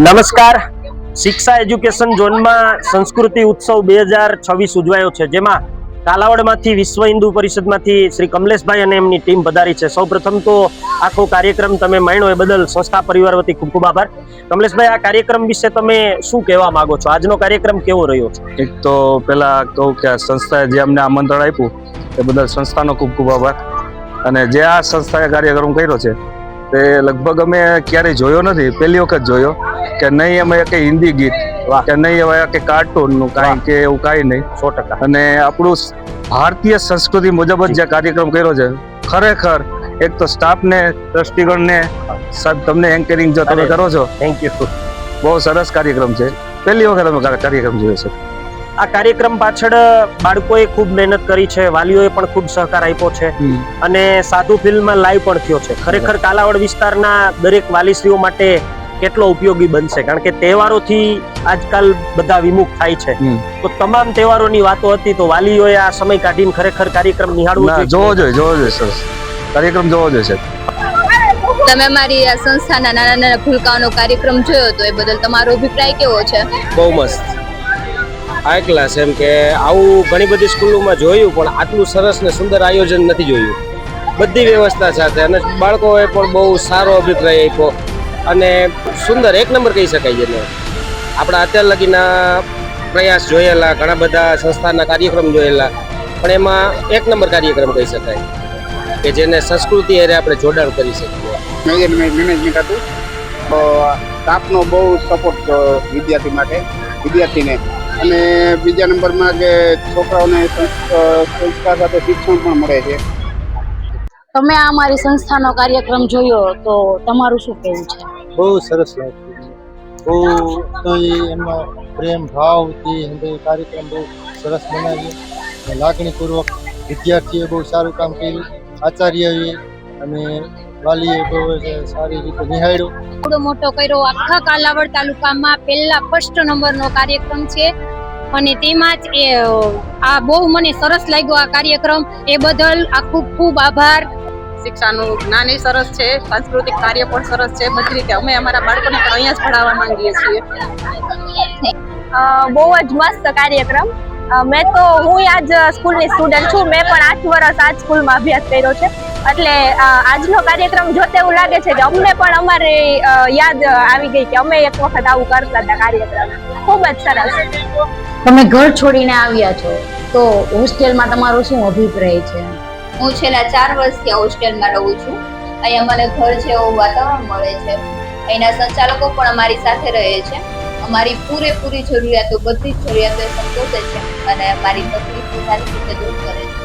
નમસ્કાર. શિક્ષા એજ્યુકેશન ઝોનમાં સંસ્કૃતિ ઉત્સવ 2026 ઉજવાયો છે, જેમાં કાલાવડમાંથી વિશ્વ હિન્દુ પરિષદમાંથી શ્રી કમલેશભાઈ અને એમની ટીમ પધારી છે. સૌપ્રથમ તો આખો કાર્યક્રમ તમે માણ્યો એ બદલ સંસ્થા પરિવાર વતી ખૂબ ખૂબ આભાર. કમલેશભાઈ, આ કાર્યક્રમ વિશે તમે શું કહેવા માંગો છો? આજનો કાર્યક્રમ કેવો રહ્યો છે? એક તો પેલા કહું કે આ સંસ્થાએ જે અમને આમંત્રણ આપ્યું એ બદલ સંસ્થાનો ખૂબ ખૂબ આભાર. અને જે આ સંસ્થાએ કાર્યક્રમ કર્યો છે તે લગભગ અમે ક્યારેય જોયો નથી, પહેલી વખત જોયો કે નહીં અમે કે હિન્દી ગીત કે નહીં હવે કે કાર્ટૂનનું કાંઈ કે એવું કાંઈ નહીં. 100%. અને આપણું ભારતીય સંસ્કૃતિ મુજબ જ જે કાર્યક્રમ કર્યો છે, ખરેખર એક તો સ્ટાફને, ટ્રસ્ટીગણને, સાહેબ તમને એન્કરિંગ જો તમે કરો છો, થેન્ક યુ. બહુ સરસ કાર્યક્રમ છે. પહેલી વખત અમે કાર્યક્રમ જોયો છે. આ કાર્યક્રમ પાછળ બાળકોએ ખૂબ મહેનત કરી છે, વાલીઓએ પણ ખૂબ સહકાર આપ્યો છે અને સાધુ ફિલ્મમાં લાઈવ પણ થયો છે. ખરેખર કાલાવડ વિસ્તારના દરેક વાલીશ્રીઓ માટે કેટલો ઉપયોગી બનશે, કારણ કે તહેવારોથી આજકાલ બધા વિમુખ થાય છે. તો તમામ તહેવારોની વાતો હતી, તો વાલીઓએ આ સમય કાઢીને ખરેખર કાર્યક્રમ નિહાળવો જોવો જોઈએ. સરસ કાર્યક્રમ જોવો જોઈએ. તમે અમારી આ સંસ્થાના નાના નાના ભૂલકાઓનો કાર્યક્રમ જોયો તો એ બદલ તમારો અભિપ્રાય કેવો છે? બહુ મસ્ત, હાઈ ક્લાસ. એમ કે આવું ઘણી બધી સ્કૂલોમાં જોયું, પણ આટલું સરસ ને સુંદર આયોજન નથી જોયું. બધી વ્યવસ્થા સાથે, અને બાળકોએ પણ બહુ સારો અભિપ્રાય આપ્યો અને સુંદર એક નંબર કહી શકાય છે. આપણા અત્યાર લગીના પ્રયાસ જોયેલા, ઘણા બધા સંસ્થાના કાર્યક્રમ જોયેલા, પણ એમાં એક નંબર કાર્યક્રમ કહી શકાય કે જેને સંસ્કૃતિ હારે આપણે જોડાણ કરી શકીએ. મેનેજમેન્ટ હતું, સ્ટાફનો બહુ સપોર્ટ વિદ્યાર્થીને. અને બીજા નંબરમાં કે છોકરાઓને સંસ્કાર સાથે શિક્ષણ પણ મળે છે. તમે આ અમારી સંસ્થાનો કાર્યક્રમ જોયો તો તમારું શું કહેવું છે? બહુ સરસ લાગ્યું. બહુ એમનો પ્રેમ ભાવથી કાર્યક્રમ બહુ સરસ બનાવ્યો. લાગણીપૂર્વક વિદ્યાર્થીએ બહુ સારું કામ કર્યું, આચાર્યએ અને વાલીએ બહુ સારી રીતે નિહાળ્યો. થોડો મોટો કર્યો. આખા કાલાવડ તાલુકામાં પહેલા ફર્સ્ટ નંબરનો કાર્યક્રમ છે અને તેમાં જ આ બહુ મને સરસ લાગ્યો આ કાર્યક્રમ. એ બદલ આ ખૂબ ખૂબ આભાર. શિક્ષાનું જ્ઞાન એ સરસ છે, સાંસ્કૃતિક કાર્ય પણ સરસ છે. બધી રીતે અમે અમારા બાળકોને પણ અહીંયા જ ભણાવવા માંગીએ છીએ. બહુ જ મસ્ત કાર્યક્રમ. હું આજ સ્કૂલની સ્ટુડન્ટ છું. મેં પણ 8 વર્ષ આ સ્કૂલમાં અભ્યાસ કર્યો છે, એટલે આજનો કાર્યક્રમ જોતે એવું લાગે છે કે અમને પણ અમારે યાદ આવી ગઈ કે અમે એક વખત આવું કરતા હતા કાર્યક્રમ. ખૂબ જ સરસ. તમે ઘર છોડીને આવ્યા છો તો હોસ્ટેલમાં તમારો શું અભિપ્રાય છે? હું છેલ્લા 4 વર્ષથી હોસ્ટેલમાં રહું છું. અહીંયા મને ઘર જેવું વાતાવરણ મળે છે. અહીંના સંચાલકો પણ અમારી સાથે રહે છે. અમારી પૂરેપૂરી જરૂરિયાતો, બધી જ જરૂરિયાતો સંતોષે છે અને અમારી તકલીફો સારી રીતે દૂર કરે છે.